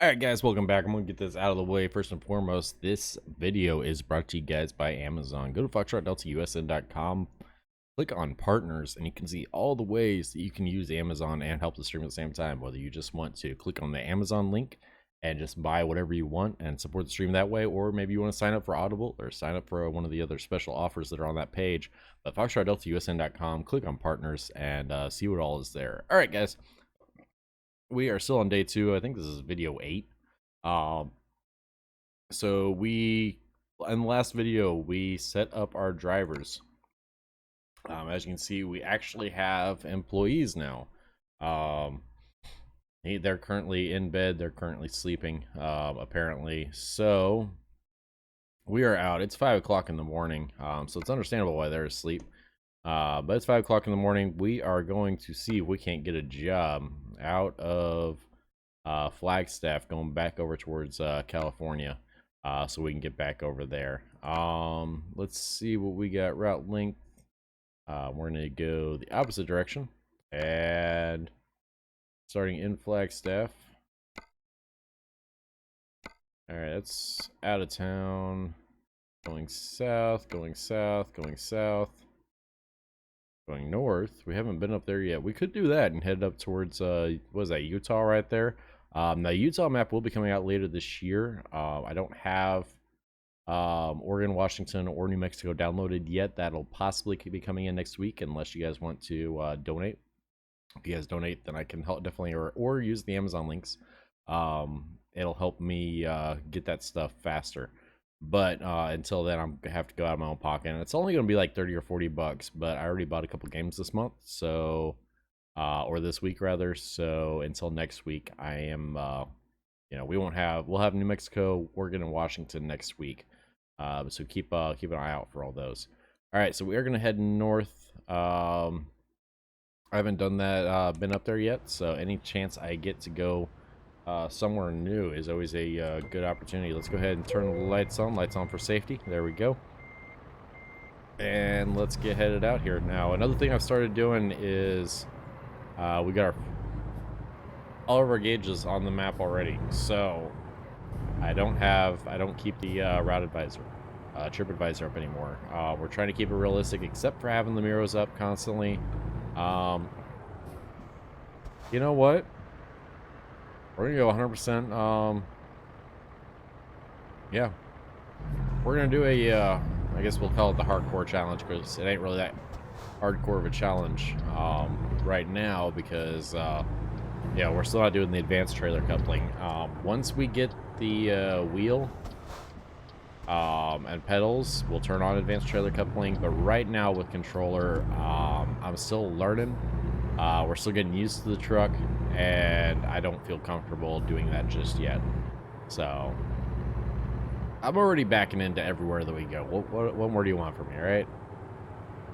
Alright guys, welcome back. I'm going to get this out of the way. First and foremost, this video is brought to you guys by Amazon. Go to foxtrotdeltausn.com, click on partners, and you can see all the ways that you can use Amazon and help the stream at the same time. Whether you just want to click on the Amazon link and just buy whatever you want and support the stream that way, or maybe you want to sign up for Audible or sign up for one of the other special offers that are on that page. But foxtrotdeltausn.com, click on partners, and see what all is there. Alright guys. We are still on day 2. I think this is video 8. So in the last video, we set up our drivers. As you can see, we actually have employees now. They're currently in bed. They're currently sleeping, apparently. So we are out. It's 5 o'clock in the morning. So it's understandable why they're asleep. But it's 5 o'clock in the morning. We are going to see if we can't get a job out of Flagstaff going back over towards California, so we can get back over there. Let's see what we got. Route length. We're going to go the opposite direction and starting in Flagstaff. Alright, that's out of town. Going south, going south, going south. Going north. We haven't been up there yet. We could do that and head up towards what is that, Utah right there. The Utah map will be coming out later this year. I don't have Oregon, Washington, or New Mexico downloaded yet. That'll possibly be coming in next week unless you guys want to donate. If you guys donate, then I can help definitely, or use the Amazon links. It'll help me get that stuff faster. But until then, I'm gonna have to go out of my own pocket, and it's only gonna be like 30 or 40 bucks. But I already bought a couple games this month, so or this week rather. So until next week, I am we'll have New Mexico, Oregon, and Washington next week. So keep an eye out for all those. All right, so we are gonna head north. I haven't done that, been up there yet, so any chance I get to go somewhere new is always a good opportunity. Let's go ahead and turn the lights on for safety. There we go. And let's get headed out here. Now, another thing I've started doing is we got all of our gauges on the map already. So I don't keep the route advisor, trip advisor up anymore. We're trying to keep it realistic, except for having the mirrors up constantly. You know what? We're gonna go 100%. Yeah, we're gonna do a I guess we'll call it the hardcore challenge, because it ain't really that hardcore of a challenge right now, because yeah, we're still not doing the advanced trailer coupling. Once we get the wheel and pedals, we'll turn on advanced trailer coupling. But right now with controller, I'm still learning. We're still getting used to the truck, and I don't feel comfortable doing that just yet. So I'm already backing into everywhere that we go. What more do you want from me, right?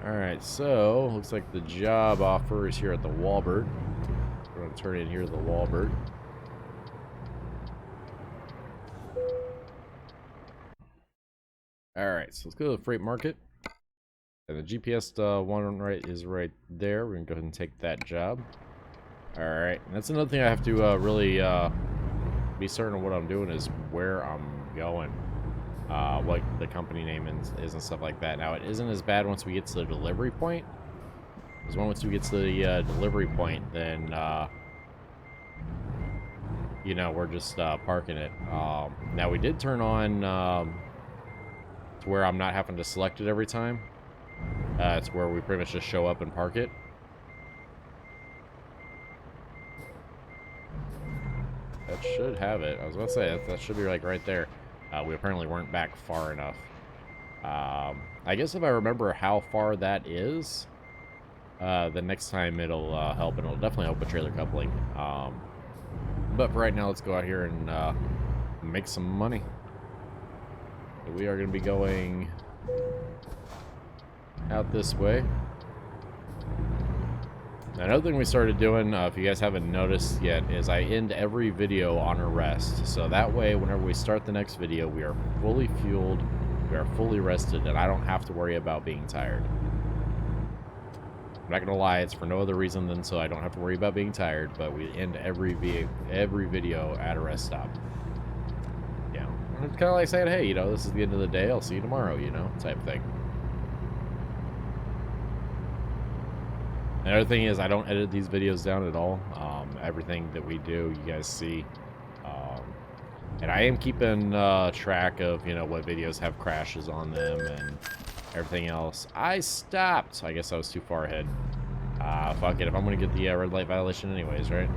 Alright, so looks like the job offer is here at the Walbert. We're going to turn in here to the Walbert. Alright, so let's go to the freight market. And the GPS one is right there. We're going to go ahead and take that job. Alright, that's another thing I have to really be certain of what I'm doing, is where I'm going. What the company name is and stuff like that. Now, it isn't as bad once we get to the delivery point. Because once we get to the delivery point, then, we're just parking it. Now, we did turn on to where I'm not having to select it every time. It's where we pretty much just show up and park it. That should have it. I was about to say, that should be like right there. We apparently weren't back far enough. I guess if I remember how far that is, the next time it'll help, and it'll definitely help with trailer coupling. But for right now, let's go out here and make some money. So we are going to be going out this way. Now, another thing we started doing, if you guys haven't noticed yet, is I end every video on a rest. So that way, whenever we start the next video, we are fully fueled, we are fully rested, and I don't have to worry about being tired. I'm not gonna lie, it's for no other reason than so I don't have to worry about being tired, but we end every video at a rest stop. You know, it's kind of like saying, hey, you know, this is the end of the day, I'll see you tomorrow, you know, type thing. The other thing is I don't edit these videos down at all. Everything that we do, you guys see. And I am keeping track of, you know, what videos have crashes on them and everything else. I stopped. I guess I was too far ahead. Fuck it. If I'm going to get the red light violation anyways, right?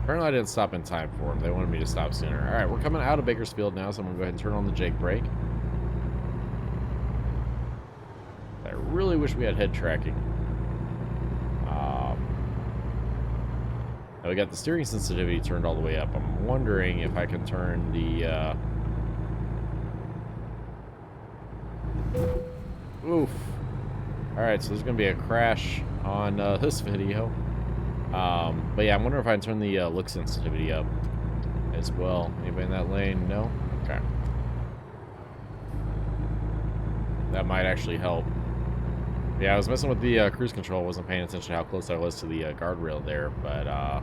Apparently I didn't stop in time for them. They wanted me to stop sooner. Alright, we're coming out of Bakersfield now, so I'm going to go ahead and turn on the Jake brake. I really wish we had head tracking. Now we got the steering sensitivity turned all the way up. I'm wondering if I can turn the... Oof. Alright, so there's going to be a crash on this video. But yeah, I'm wondering if I can turn the look sensitivity up as well. Anybody in that lane? No? Okay. That might actually help. Yeah, I was messing with the cruise control. Wasn't paying attention to how close I was to the guardrail there, but let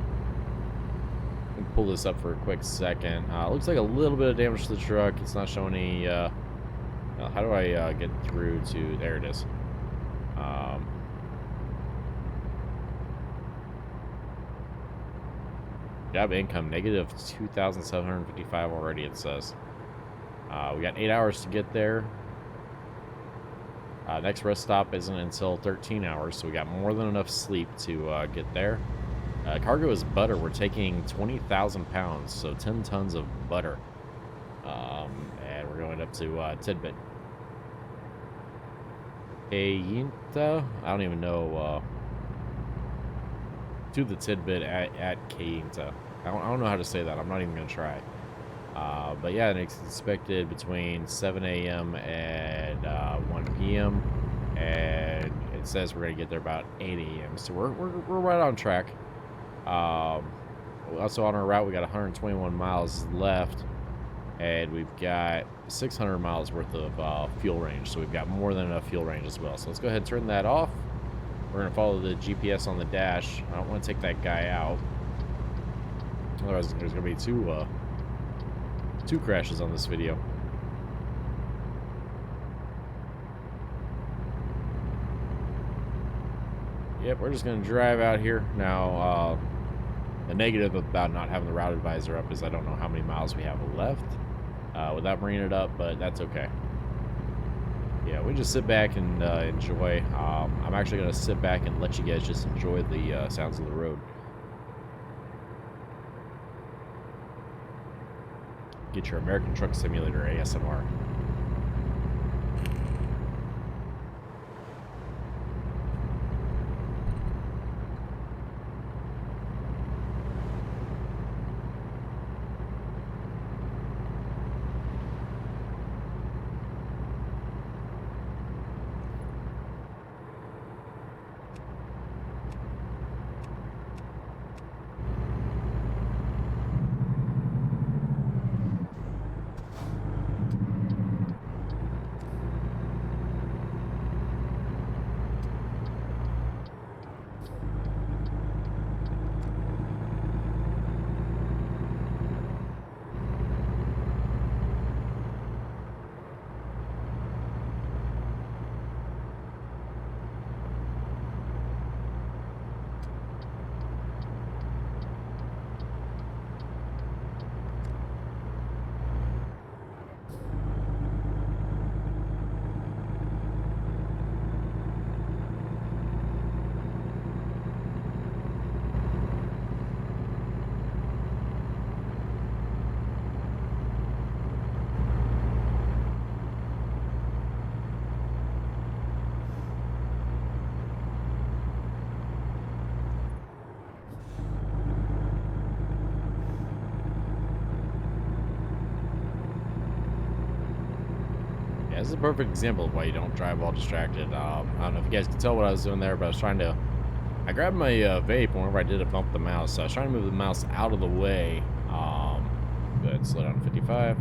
me pull this up for a quick second. Looks like a little bit of damage to the truck. It's not showing any... how do I get through to... There it is. Job income, negative 2,755 already, it says. We got 8 hours to get there. Next rest stop isn't until 13 hours, so we got more than enough sleep to get there. Cargo is butter. We're taking 20,000 pounds, so 10 tons of butter. And we're going up to Tidbit. Kayenta? I don't even know. To the Tidbit at Kayenta. I don't know how to say that. I'm not even going to try. But yeah, it's expected between 7 a.m. and 1 p.m. And it says we're going to get there about 8 a.m. So we're right on track. Also on our route, we got 121 miles left. And we've got 600 miles worth of fuel range. So we've got more than enough fuel range as well. So let's go ahead and turn that off. We're going to follow the GPS on the dash. I don't want to take that guy out. Otherwise, there's going to be two crashes on this video. Yep, we're just going to drive out here. Now, the negative about not having the route advisor up is I don't know how many miles we have left without bringing it up, but that's okay. Yeah, we just sit back and enjoy. I'm actually going to sit back and let you guys just enjoy the sounds of the road. Get your American Truck Simulator ASMR. This is a perfect example of why you don't drive while distracted. I don't know if you guys can tell what I was doing there, but I was trying to... I grabbed my vape whenever I did it, bump the mouse. So I was trying to move the mouse out of the way. Go ahead, slow down to 55.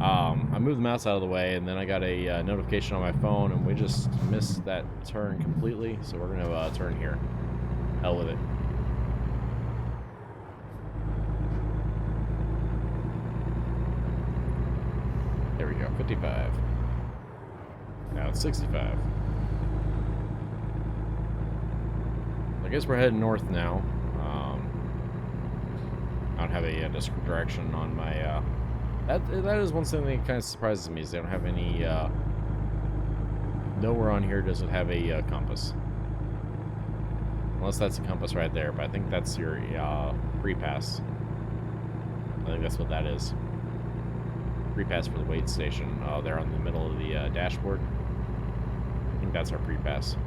I moved the mouse out of the way, and then I got a notification on my phone, and we just missed that turn completely. So we're gonna turn here. Hell with it. There we go. 55. Now it's 65. I guess we're heading north now. I don't have a direction on my. That is one thing that kind of surprises me is they don't have any. Nowhere on here does it have a compass. Unless that's a compass right there, but I think that's your pre-pass. I think that's what that is. Pre-pass for the weight station. There on the middle of the dashboard. I think that's our pre-pass.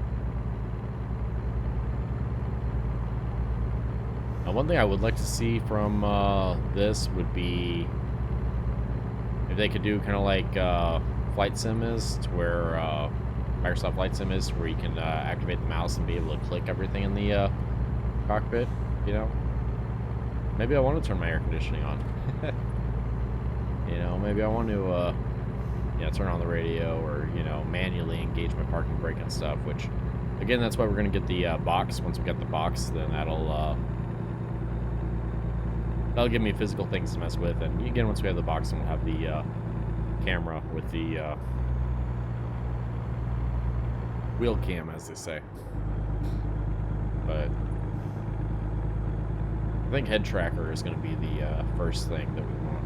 One thing I would like to see from this would be if they could do kind of like Flight Sim is, to where Microsoft Flight Sim is, where you can activate the mouse and be able to click everything in the cockpit, you know? Maybe I want to turn my air conditioning on. You know, maybe I want to turn on the radio, or, you know, manually engage my parking brake and stuff, which, again, that's why we're going to get the box. Once we get the box, then that'll give me physical things to mess with. And again, once we have the box, then we'll have the camera with the wheel cam, as they say. But I think head tracker is going to be the first thing that we want.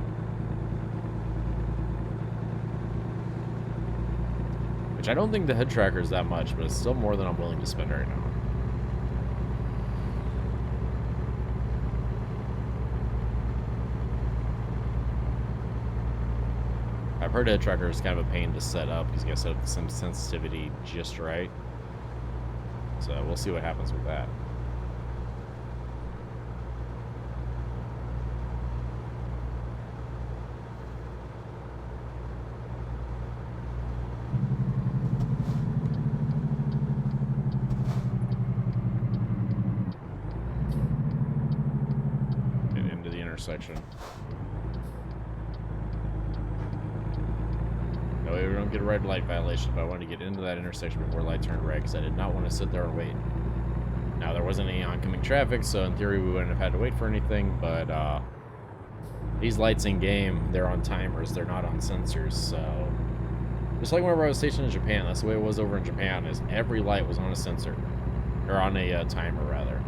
Which I don't think the head tracker is that much, but it's still more than I'm willing to spend right now. I've heard head tracker is kind of a pain to set up because you gotta set up some sensitivity just right. So we'll see what happens with that. Get into the intersection. We don't get a red light violation, but I wanted to get into that intersection before light turned red because I did not want to sit there and wait. Now, there wasn't any oncoming traffic, so in theory we wouldn't have had to wait for anything, but these lights in game, they're on timers, they're not on sensors, so just like whenever I was stationed in Japan, that's the way it was over in Japan, is every light was on a sensor, or on a timer rather.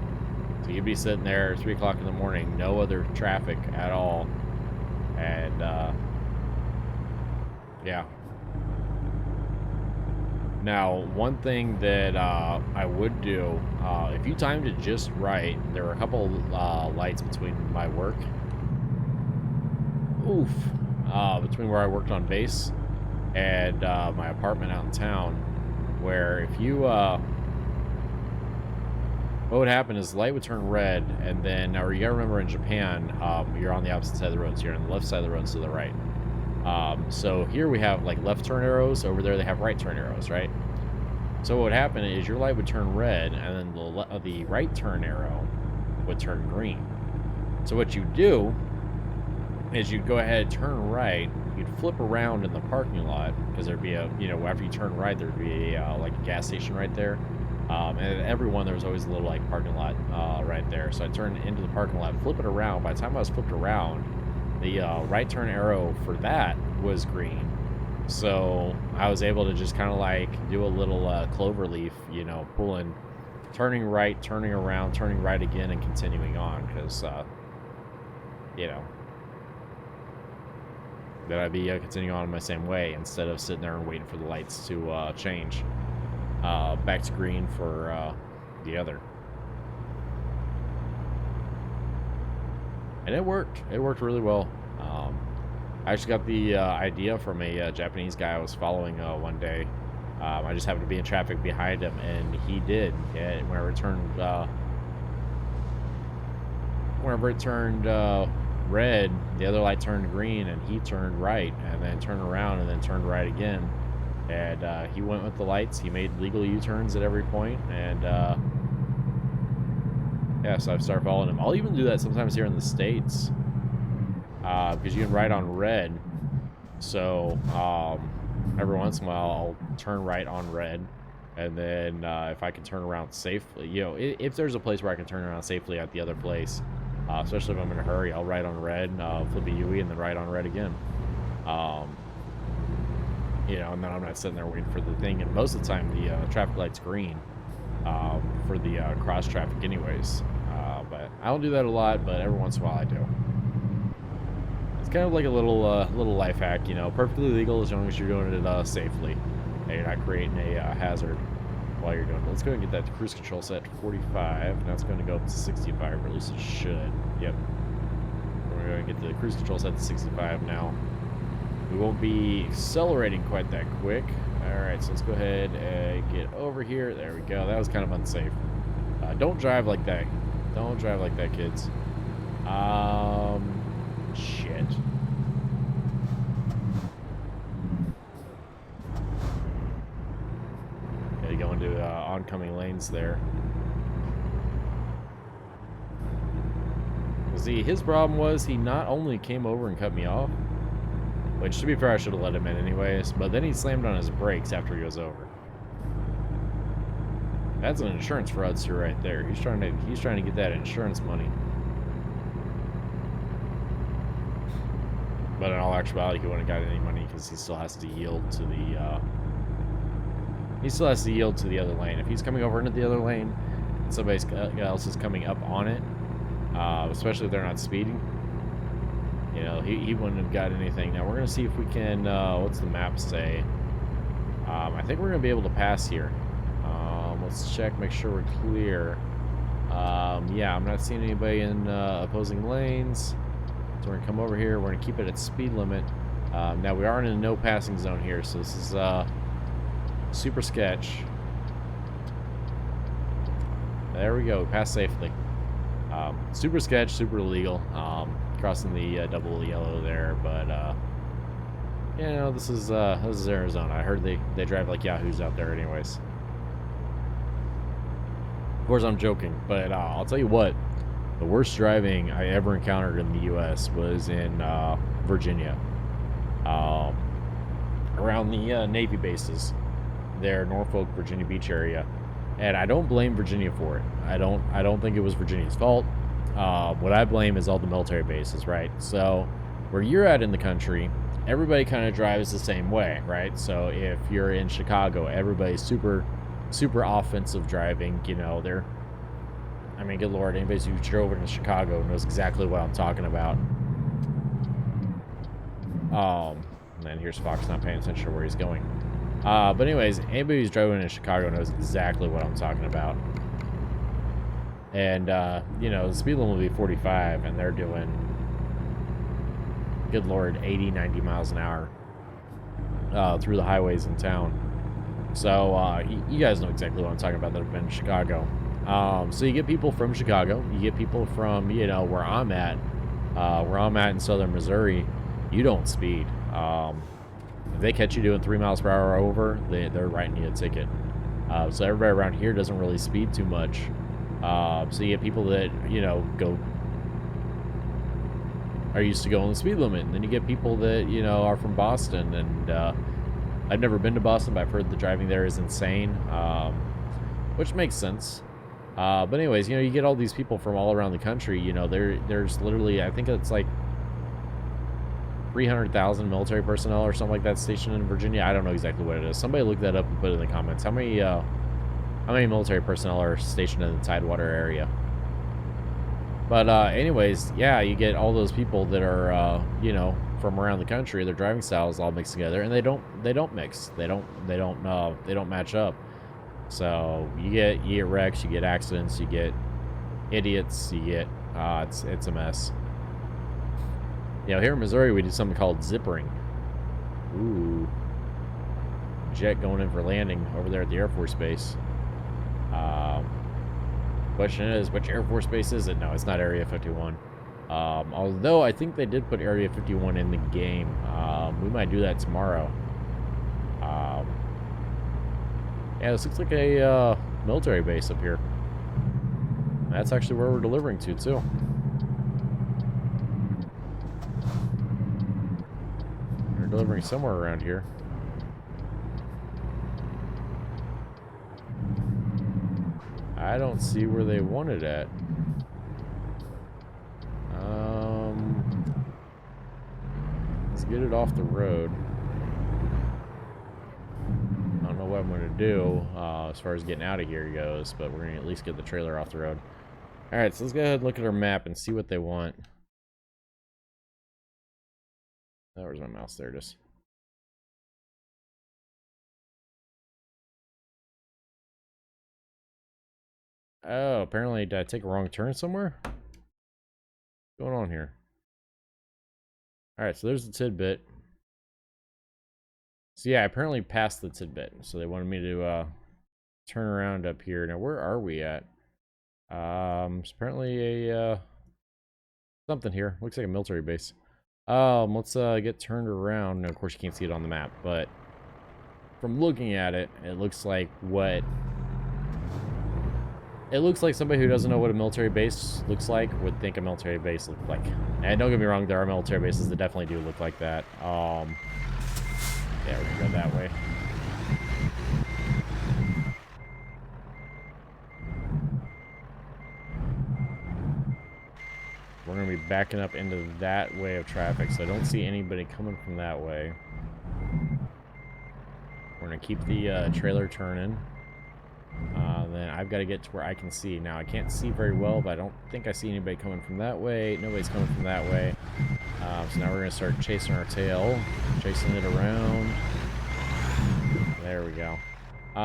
So you'd be sitting there at 3 o'clock in the morning, no other traffic at all, and yeah. Now, one thing that I would do, if you timed it just right, there were a couple lights between my work, between where I worked on base and my apartment out in town, where if you, what would happen is the light would turn red, and then, or you gotta remember in Japan, you're on the opposite side of the road, so you're on the left side of the road to the right. So here we have like left turn arrows, over there they have right turn arrows, right? So what would happen is your light would turn red, and then the right turn arrow would turn green. So what you do is you'd go ahead, turn right, you'd flip around in the parking lot, because there'd be a, you know, after you turn right, there'd be a, like a gas station right there. And at every one, there was always a little like parking lot right there. So I turned into the parking lot, flip it around. By the time I was flipped around, the right turn arrow for that was green. So I was able to just kind of like do a little clover leaf, you know, pulling, turning right, turning around, turning right again, and continuing on, because, you know, then I'd be continuing on in my same way instead of sitting there and waiting for the lights to change back to green for the other. And it worked. It worked really well. I actually got the idea from a Japanese guy I was following one day. I just happened to be in traffic behind him, and he did. And whenever it turned red, the other light turned green, and he turned right, and then turned around, and then turned right again. And he went with the lights. He made legal U-turns at every point, and yeah, so I've started following him. I'll even do that sometimes here in the States, because you can ride on red, So every once in a while, I'll turn right on red. And then if I can turn around safely, you know, if there's a place where I can turn around safely at the other place, especially if I'm in a hurry, I'll right on red, flip a UE, and then right on red again. You know, and then I'm not sitting there waiting for the thing. And most of the time, the traffic light's green for the cross traffic anyways. But I don't do that a lot, but every once in a while I do. It's kind of like a little life hack, you know, perfectly legal as long as you're doing it safely. And you're not creating a hazard while you're doing it. Let's go ahead and get that cruise control set to 45. Now it's going to go up to 65, or at least it should. Yep. We're going to get the cruise control set to 65 now. We won't be accelerating quite that quick. Alright, so let's go ahead and get over here. There we go. That was kind of unsafe. Don't drive like that. Don't drive like that, kids. Shit. Okay, go into oncoming lanes there. See, his problem was he not only came over and cut me off, which, to be fair, I should have let him in anyways, but then he slammed on his brakes after he was over. That's an insurance fraudster right there. He's trying to get that insurance money. But in all actuality, he wouldn't have got any money because he still has to yield to the other lane. If he's coming over into the other lane and somebody else is coming up on it, especially if they're not speeding, you know, he wouldn't have got anything. Now we're gonna see if we can. What's the map say? I think we're gonna be able to pass here. Let's check, make sure we're clear. Yeah, I'm not seeing anybody in opposing lanes. So we're gonna come over here. We're gonna keep it at speed limit. Now we are in a no passing zone here, so this is super sketch. There we go. We passed safely. Super sketch, super illegal. Crossing the double yellow there, but you know, this is Arizona. I heard they drive like yahoos out there, anyways. Of course, I'm joking, but I'll tell you what. The worst driving I ever encountered in the U.S. was in Virginia, around the Navy bases there, Norfolk, Virginia Beach area, and I don't blame Virginia for it. I don't think it was Virginia's fault. What I blame is all the military bases, right? So where you're at in the country, everybody kind of drives the same way, right? So if you're in Chicago, everybody's super offensive driving. You know, I mean, good Lord, anybody who's drove into Chicago knows exactly what I'm talking about. And then here's Fox not paying attention to where he's going. But anyways, anybody who's driving in Chicago knows exactly what I'm talking about. And, you know, the speed limit will be 45, and they're doing, good Lord, 80, 90 miles an hour through the highways in town. So, you guys know exactly what I'm talking about that have been in Chicago. So you get people from Chicago, you get people from, you know, where I'm at in southern Missouri. You don't speed. If they catch you doing 3 miles per hour over, they're writing you a ticket. So everybody around here doesn't really speed too much. So you get people that, you know, are used to going the speed limit, and then you get people that, you know, are from Boston, and I've never been to Boston, but I've heard the driving there is insane, which makes sense. But anyways, you know, you get all these people from all around the country. You know, there's literally, I think it's like 300,000 military personnel or something like that stationed in Virginia. I don't know exactly what it is. Somebody look that up and put it in the comments. How many military personnel are stationed in the Tidewater area? But anyways, yeah, you get all those people that are you know, from around the country. Their driving styles all mixed together, and they don't mix. They don't match up. So you get wrecks, you get accidents, you get idiots, you get it's a mess. You know, here in Missouri we do something called zippering. Ooh, jet going in for landing over there at the Air Force Base. Question is, which Air Force Base is it? No, it's not Area 51. Although I think they did put Area 51 in the game. We might do that tomorrow. Yeah, this looks like a military base up here. That's actually where we're delivering to, too. We're delivering somewhere around here. I don't see where they want it at. Let's get it off the road. I don't know what I'm going to do as far as getting out of here goes, but we're going to at least get the trailer off the road. Alright, so let's go ahead and look at our map and see what they want. Oh, where's my mouse? There it is. Oh, apparently did I take a wrong turn somewhere? What's going on here? Alright, so there's the tidbit. So yeah, I apparently passed the tidbit. So they wanted me to turn around up here. Now where are we at? It's apparently a something here. Looks like a military base. Let's get turned around. Now, of course you can't see it on the map, but from looking at it, it looks like what somebody who doesn't know what a military base looks like would think a military base looks like. And don't get me wrong, there are military bases that definitely do look like that. Yeah, we're gonna go that way. We're gonna be backing up into that way of traffic, so I don't see anybody coming from that way. We're gonna keep the trailer turning. Then I've got to get to where I can see. Now I can't see very well, but I don't think I see anybody coming from that way. Nobody's coming from that way. So now we're gonna start chasing our tail, chasing it around. There we go.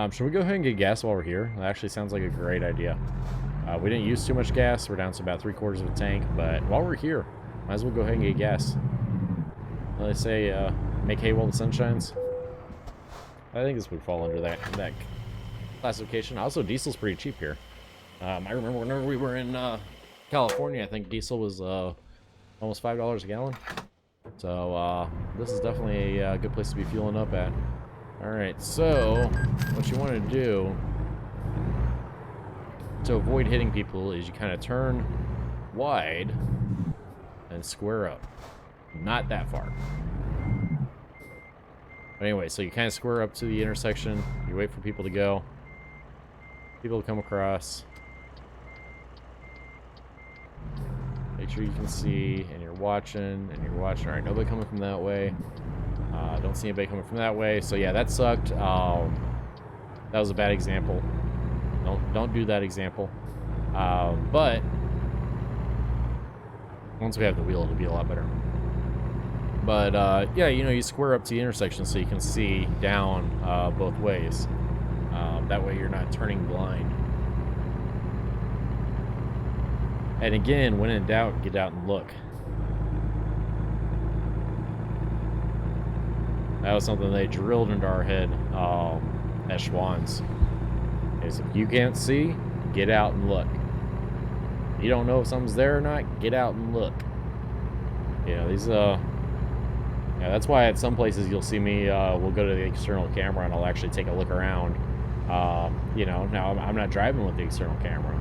Should we go ahead and get gas while we're here? That actually sounds like a great idea. We didn't use too much gas. We're down to about 3/4 of a tank, but while we're here, might as well go ahead and get gas. Well, they say, make hay while the sun shines. I think this would fall under that classification. Also, diesel's pretty cheap here. I remember whenever we were in California, I think diesel was almost $5 a gallon. So this is definitely a good place to be fueling up at. Alright, so what you want to do to avoid hitting people is you kind of turn wide and square up. Not that far. But anyway, so you kind of square up to the intersection, you wait for people to go, people to come across, make sure you can see, and you're watching, alright, nobody coming from that way, don't see anybody coming from that way, so yeah, that sucked. That was a bad example. Don't do that example. But once we have the wheel, it'll be a lot better. But yeah, you know, you square up to the intersection so you can see down both ways. That way you're not turning blind. And again, when in doubt, get out and look. That was something they drilled into our head at Schwann's. Is if you can't see, get out and look. You don't know if something's there or not, get out and look. You know, these yeah, that's why at some places you'll see me, we'll go to the external camera and I'll actually take a look around. You know, now I'm not driving with the external camera,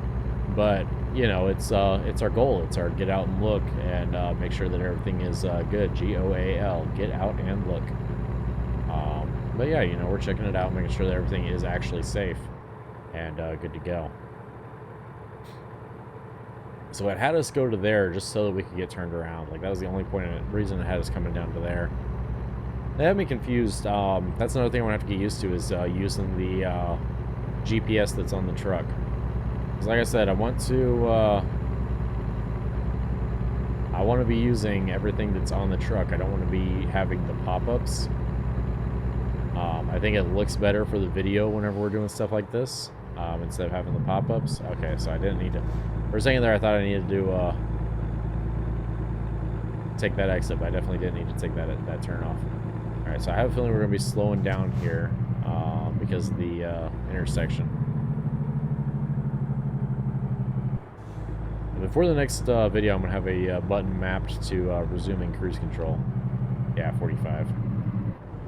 but you know, it's our goal. It's our get out and look and make sure that everything is good. GOAL, get out and look. But yeah, you know, we're checking it out, making sure that everything is actually safe and good to go. So it had us go to there just so that we could get turned around. Like, that was the only reason it had us coming down to there. They had me confused. That's another thing I'm gonna have to get used to is using the GPS that's on the truck. Because like I said, I want to be using everything that's on the truck. I don't want to be having the pop-ups. I think it looks better for the video whenever we're doing stuff like this, instead of having the pop-ups. Okay, so I didn't need to... For a second there, I thought I needed to take that exit, but I definitely didn't need to take that turn off. Alright, so I have a feeling we're going to be slowing down here because of the intersection. And before the next video, I'm going to have a button mapped to resuming cruise control. Yeah, 45.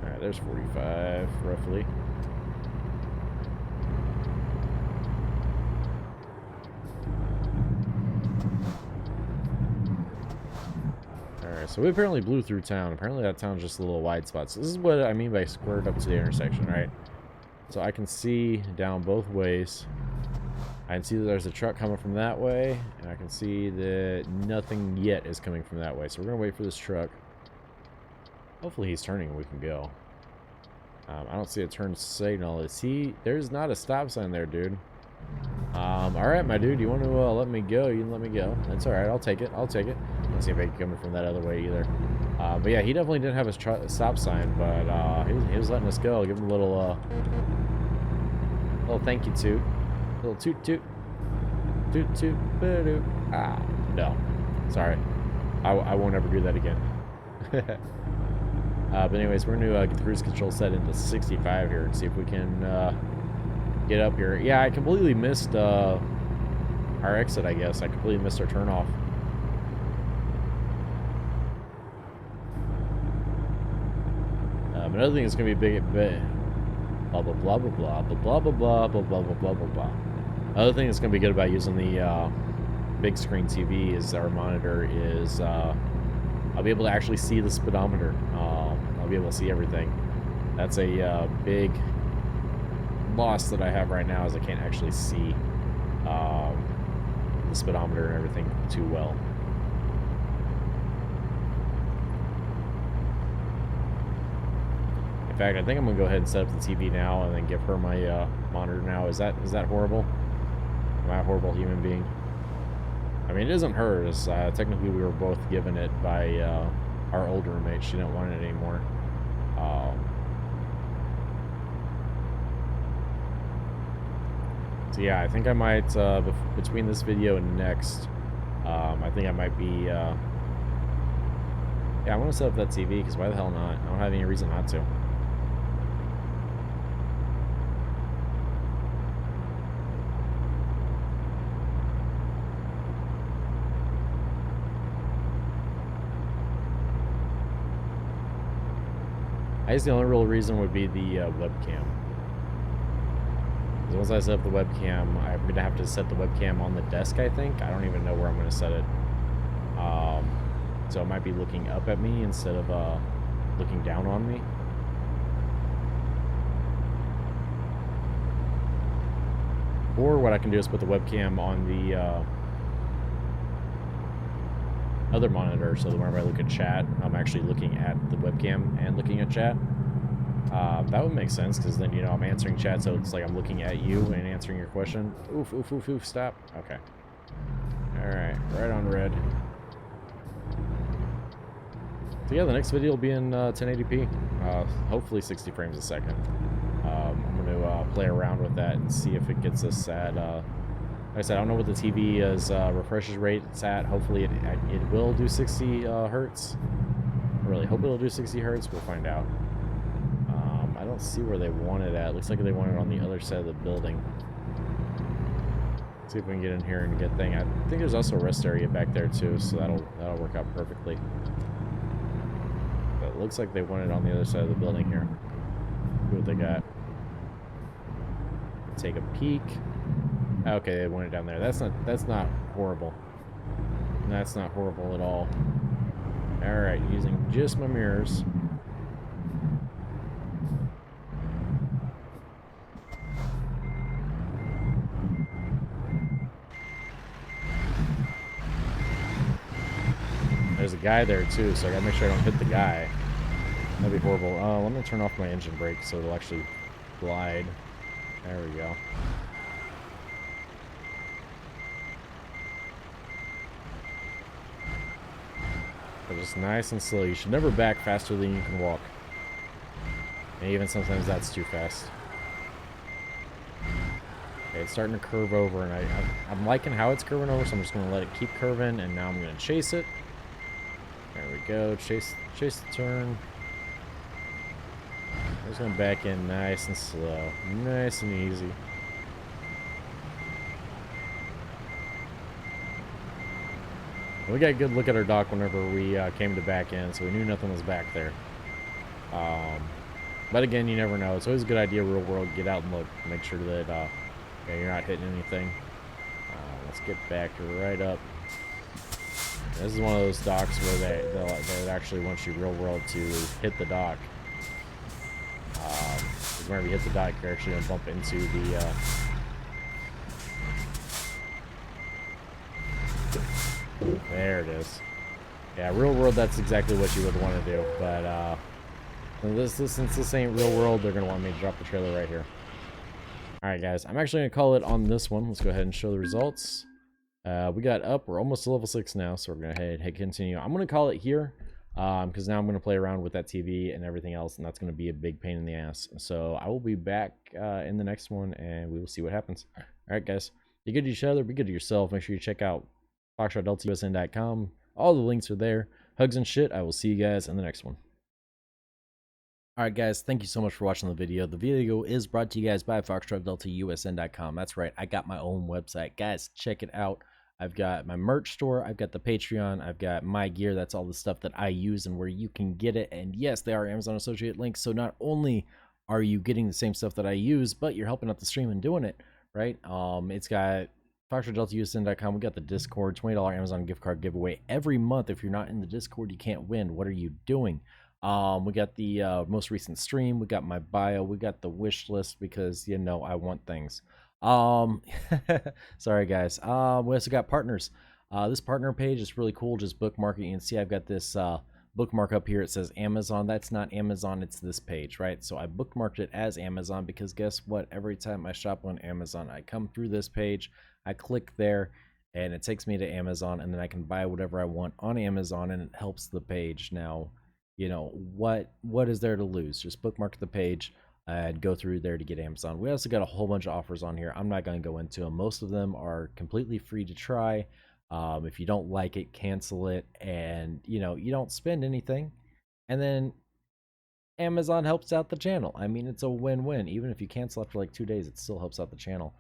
Alright, there's 45, roughly. So we apparently blew through town. Apparently that town's just a little wide spot. So this is what I mean by squared up to the intersection, right? So I can see down both ways. I can see that there's a truck coming from that way, and I can see that nothing yet is coming from that way. So we're going to wait for this truck. Hopefully he's turning and we can go. I don't see a turn signal. There's not a stop sign there, dude. Alright, my dude, you want to let me go? You can let me go. That's alright, I'll take it. I'll take it. Let's see if I can come from that other way either. But yeah, he definitely didn't have a stop sign, but he was letting us go. Give him a little thank you toot. Little toot toot. Toot toot. Ba-doo. Ah, no. Sorry. I won't ever do that again. But anyways, we're going to get the cruise control set into 65 here and see if we can get up here. Yeah, I completely missed our exit, I guess. I completely missed our turnoff. Another thing that's going to be big, blah, blah, blah, blah, blah, blah, blah, blah, blah, blah, blah, blah, blah, blah. Another thing that's going to be good about using the big screen TV is our monitor is I'll be able to actually see the speedometer. I'll be able to see everything. That's a big loss that I have right now is I can't actually see the speedometer and everything too well. In fact, I think I'm gonna go ahead and set up the TV now and then give her my monitor now. Is that horrible? Am I a horrible human being? I mean, it isn't hers. Technically, we were both given it by our old roommate. She didn't want it anymore. So yeah, I think I might, between this video and next, I think I might be, yeah, I want to set up that TV, because why the hell not? I don't have any reason not to. I guess the only real reason would be the webcam. Because once I set up the webcam, I'm going to have to set the webcam on the desk, I think. I don't even know where I'm going to set it. So it might be looking up at me instead of looking down on me. Or what I can do is put the webcam on the other monitor, so that whenever I look at chat, I'm actually looking at the webcam and looking at chat. That would make sense, because then, you know, I'm answering chat, so it's like I'm looking at you and answering your question. Oof, oof, oof, oof, stop. Okay. Alright, right on red. So yeah, the next video will be in 1080p. Hopefully 60 frames a second. I'm going to play around with that and see if it gets us at... like I said, I don't know what the TV is refresh rate it's at. Hopefully it will do 60 hertz. I really hope it'll do 60 hertz. We'll find out. I don't see where they want it at. Looks like they want it on the other side of the building. See if we can get in here and get thing. I think there's also a rest area back there too, so that'll work out perfectly. But it looks like they want it on the other side of the building here. See what they got. Take a peek. Okay, they want it down there. That's not horrible. That's not horrible at all. Alright, using just my mirrors. There's a guy there too, so I gotta make sure I don't hit the guy. That'd be horrible. Let me turn off my engine brake so it'll actually glide. There we go. But just nice and slow. You should never back faster than you can walk. And even sometimes that's too fast. Okay, it's starting to curve over, and I'm liking how it's curving over, so I'm just going to let it keep curving, and now I'm going to chase it. There we go. Chase the turn. I'm just going to back in nice and slow. Nice and easy. We got a good look at our dock whenever we came to back in, so we knew nothing was back there. But again, you never know. It's always a good idea, real world, get out and look. Make sure that yeah, you're not hitting anything. Let's get back right up. This is one of those docks where they actually want you real world to hit the dock. Because whenever you hit the dock, you're actually gonna bump into the. There it is. Yeah, real world. That's exactly what you would want to do. But since this ain't real world, they're gonna want me to drop the trailer right here. All right, guys. I'm actually gonna call it on this one. Let's go ahead and show the results. We got up. We're almost to level 6 now, so we're gonna hit continue. I'm gonna call it here, because now I'm gonna play around with that TV and everything else, and that's gonna be a big pain in the ass. So I will be back in the next one, and we will see what happens. All right, guys. Be good to each other. Be good to yourself. Make sure you check out FoxtrotDeltaUSN.com. All the links are there. Hugs and shit. I will see you guys in the next one. Alright guys, thank you so much for watching the video. The video is brought to you guys by FoxtrotDeltaUSN.com. That's right, I got my own website. Guys, check it out. I've got my merch store, I've got the Patreon, I've got my gear. That's all the stuff that I use and where you can get it. And yes, they are Amazon associate links, so not only are you getting the same stuff that I use, but you're helping out the stream and doing it, right? It's got FoxtrotDeltaUSN.com. We got the Discord, $20 Amazon gift card giveaway every month. If you're not in the Discord, you can't win. What are you doing? We got the most recent stream. We got my bio. We got the wish list because, you know, I want things. Sorry guys. We also got partners. This partner page is really cool. Just bookmark it. You can see I've got this bookmark up here. It says Amazon. That's not Amazon. It's this page, right? So I bookmarked it as Amazon because guess what? Every time I shop on Amazon, I come through this page, I click there, and it takes me to Amazon, and then I can buy whatever I want on Amazon, and it helps the page. Now, you know, what is there to lose? Just bookmark the page and go through there to get Amazon. We also got a whole bunch of offers on here. I'm not going to go into them. Most of them are completely free to try. If you don't like it, cancel it, and you know, you don't spend anything, and then Amazon helps out the channel. I mean, it's a win-win. Even if you cancel after like 2 days, it still helps out the channel.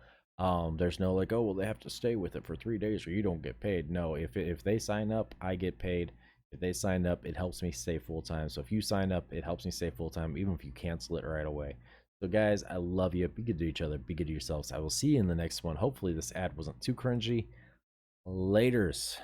There's no like, oh well, they have to stay with it for 3 days or you don't get paid. No, if they sign up, I get paid. If they sign up, it helps me stay full-time. So if you sign up, it helps me stay full-time, even if you cancel it right away. So guys, I love you. Be good to each other. Be good to yourselves. I will see you in the next one. Hopefully this ad wasn't too cringy. Laters.